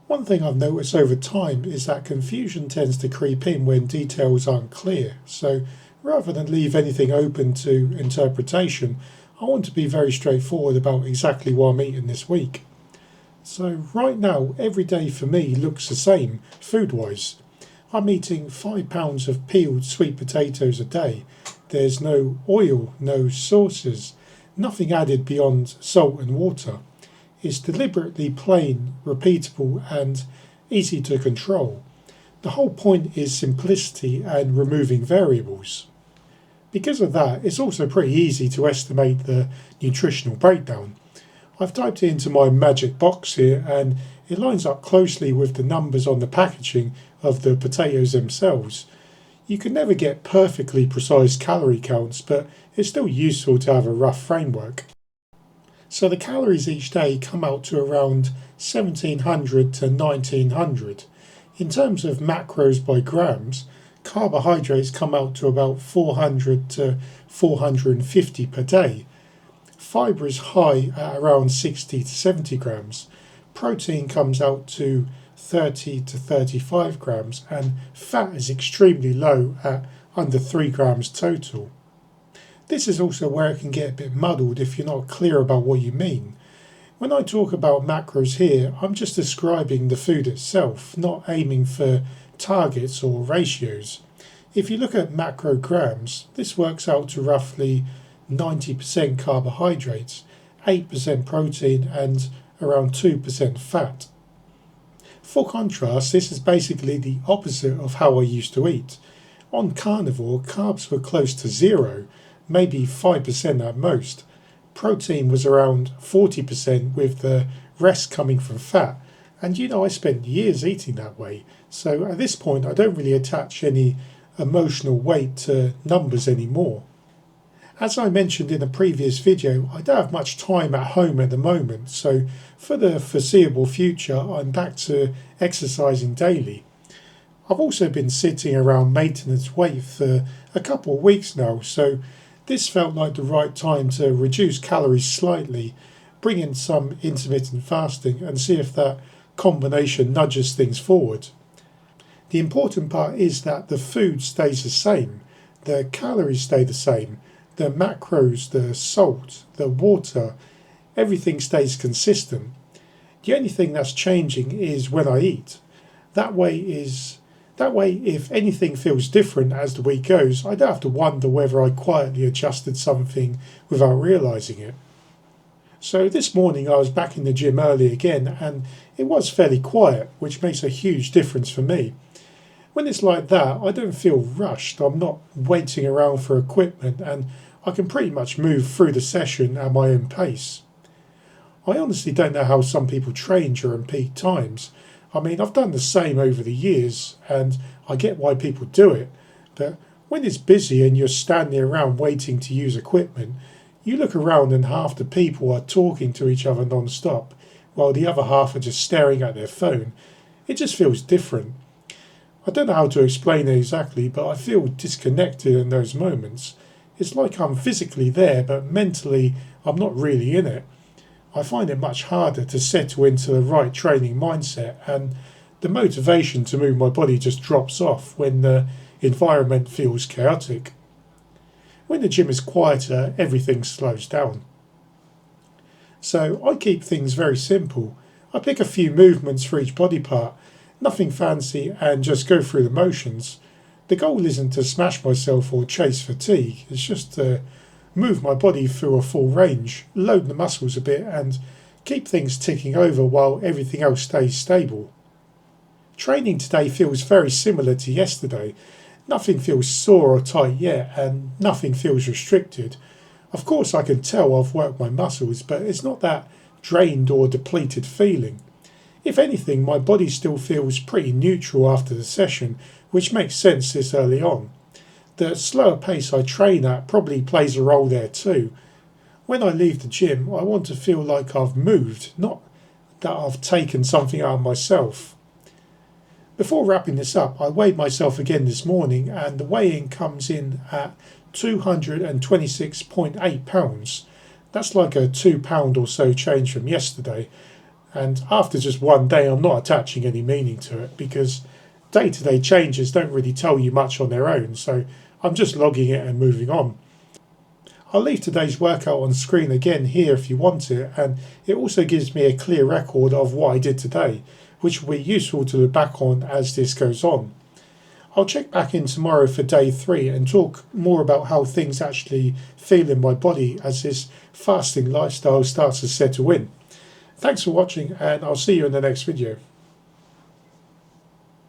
One thing I've noticed over time is that confusion tends to creep in when details aren't clear, so rather than leave anything open to interpretation, I want to be very straightforward about exactly what I'm eating this week. So right now, every day for me looks the same, food-wise. I'm eating 5 pounds of peeled sweet potatoes a day. There's no oil, no sauces, nothing added beyond salt and water. It's deliberately plain, repeatable and easy to control. The whole point is simplicity and removing variables. Because of that, it's also pretty easy to estimate the nutritional breakdown. I've typed it into my magic box here and it lines up closely with the numbers on the packaging of the potatoes themselves. You can never get perfectly precise calorie counts, but it's still useful to have a rough framework. So the calories each day come out to around 1700 to 1900. In terms of macros by grams, carbohydrates come out to about 400 to 450 per day. Fibre is high at around 60 to 70 grams. Protein comes out to 30 to 35 grams, and fat is extremely low at under 3 grams total. This is also where it can get a bit muddled if you're not clear about what you mean. When I talk about macros here, I'm just describing the food itself, not aiming for targets or ratios. If you look at macrograms, this works out to roughly 90% carbohydrates, 8% protein and around 2% fat. For contrast, this is basically the opposite of how I used to eat. On carnivore, carbs were close to zero, maybe 5% at most. Protein was around 40% with the rest coming from fat. And I spent years eating that way. So at this point, I don't really attach any emotional weight to numbers anymore. As I mentioned in a previous video, I don't have much time at home at the moment, so for the foreseeable future I'm back to exercising daily. I've also been sitting around maintenance weight for a couple of weeks now, so this felt like the right time to reduce calories slightly, bring in some intermittent fasting and see if that combination nudges things forward. The important part is that the food stays the same, the calories stay the same, the macros, the salt, the water, everything stays consistent. The only thing that's changing is when I eat. That way, if anything feels different as the week goes, I don't have to wonder whether I quietly adjusted something without realising it. So this morning I was back in the gym early again and it was fairly quiet, which makes a huge difference for me. When it's like that, I don't feel rushed. I'm not waiting around for equipment and I can pretty much move through the session at my own pace. I honestly don't know how some people train during peak times. I mean, I've done the same over the years and I get why people do it, but when it's busy and you're standing around waiting to use equipment, you look around and half the people are talking to each other non-stop, while the other half are just staring at their phone. It just feels different. I don't know how to explain it exactly, but I feel disconnected in those moments. It's like I'm physically there, but mentally I'm not really in it. I find it much harder to settle into the right training mindset, and the motivation to move my body just drops off when the environment feels chaotic. When the gym is quieter, everything slows down. So I keep things very simple. I pick a few movements for each body part, nothing fancy, and just go through the motions. The goal isn't to smash myself or chase fatigue, it's just to move my body through a full range, load the muscles a bit and keep things ticking over while everything else stays stable. Training today feels very similar to yesterday. Nothing feels sore or tight yet and nothing feels restricted. Of course I can tell I've worked my muscles, but it's not that drained or depleted feeling. If anything, my body still feels pretty neutral after the session, which makes sense this early on. The slower pace I train at probably plays a role there too. When I leave the gym, I want to feel like I've moved, not that I've taken something out of myself. Before wrapping this up, I weighed myself again this morning and the weigh-in comes in at 226.8 pounds. That's like a £2 or so change from yesterday. And after just one day, I'm not attaching any meaning to it because day-to-day changes don't really tell you much on their own. So I'm just logging it and moving on. I'll leave today's workout on screen again here if you want it, and it also gives me a clear record of what I did today, which will be useful to look back on as this goes on. I'll check back in tomorrow for day 3 and talk more about how things actually feel in my body as this fasting lifestyle starts to settle in. Thanks for watching, and I'll see you in the next video.